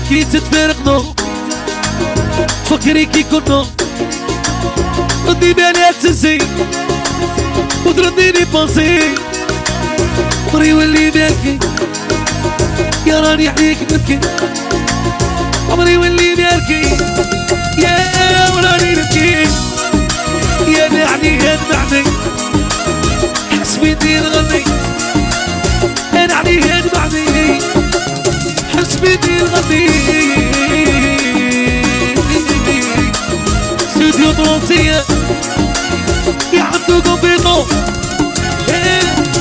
كي تتفارقنا فكري كي كنا ردي بالي تنسي وترديني بانسي عمري ولي باكي يا راني عليك نبكي عمري ولي باكي يا وراني نبكي يا نعني هاد معني حسبي ندير غني انا علي هاد معني حسبي ندير غني استوديو طرونسية يعدو كومبيطو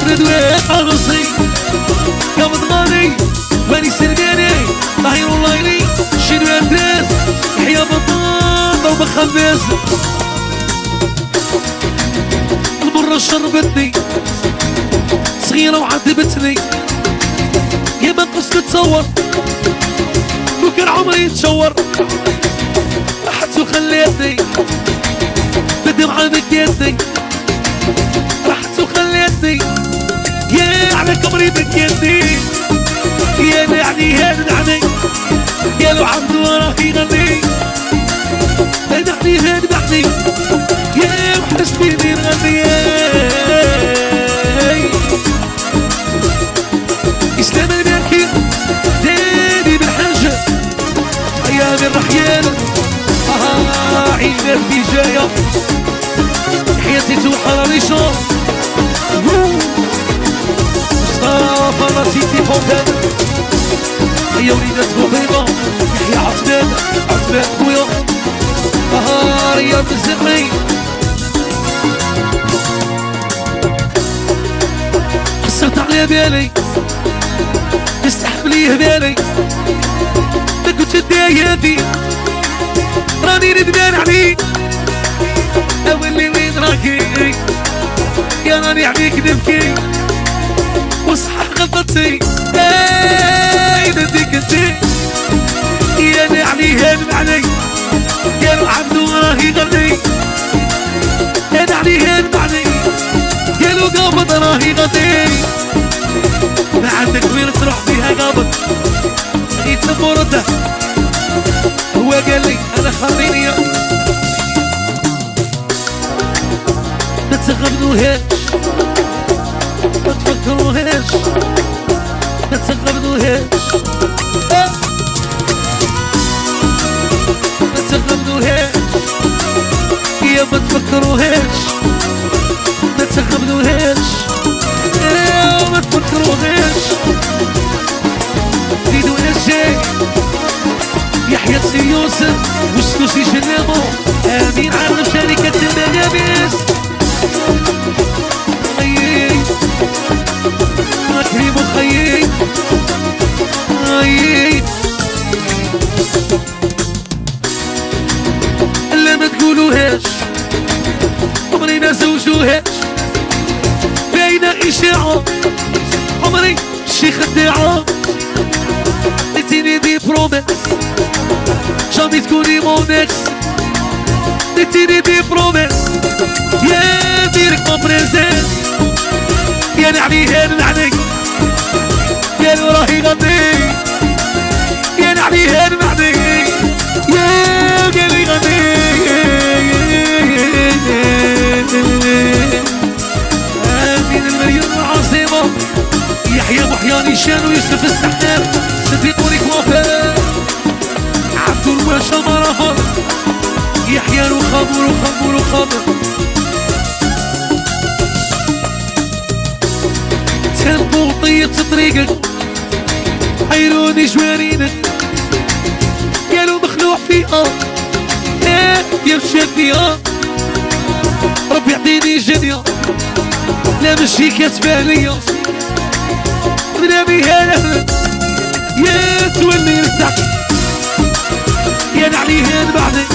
ردوات عروسي يا مضغاني واني سرقاني طاهر واللايلي شنو الدراس يحيى بطاطا وبخباز المرة شربتني صغيرة وعذبتني يا ما قصت تصور وكان عمري يتشور راحت وخليتني بدمعة بكيتني راحت وخليتني يا على كبري بكيتني يا نعني هاد نعني يا لو عبد وراه يغني نعني هاد نعني يا وحسبي ندير غني اسلام الماركي داني بالحاجة ايام الرحيان عينات في جاية حياتي توحى ريشون مصطفى راسيتي فوقان هيا وليدات بوبيبا يحيى عثمان خويا رياض الزرمي قصرت على بالي تستحمليه بالي ما كنت داياتي راني ندمان عليك اولي وين راكي يا راني عليك نبكي وصحح غلطتي نديك انتي يا نعني هاد معني يا لو عبدو راه يغني يا نعني هاد معني يا لو قابض راه يغني ما عندك وين تروح فيها قابض يتسمو رده هو قال لي انا خليني ما تغبنوهاش ما تفكروهاش ما تغبنوهاش ما تغبنوهاش يا ما تفكروهاش ما تغبنوهاش يا ما تفكروهاش زيدوا الشيء يحيى سي يوسف وسلوسي جنابو امين عرض شركة الملابس خيي كريم خيي لا ما تقولوهاش عمري ما زوجوهاش باينة إشاعة عمري شي خداعة نتيني دي بروميس جامي تكوني مون اكس نتيني دي بروميس يا ديرك مون بريزنت يا نعني هاد نعني يا لو راه يغني يا نعني هاد نعني يا قال يغني امين المليون العاصمة يحيى محياني شان ويوسف السحار صديقوني كوافير عبدو الواشا مرافر يحيى وخمر تنبو طيبت طريقك حيروني جوارينك قالوا مخلوع فيها يا مشاك فيها ربي يعطيني جنيا لا مشي كاتبه ليا بنامي هلا يا تولي رزقك يا نعلي هان بعدك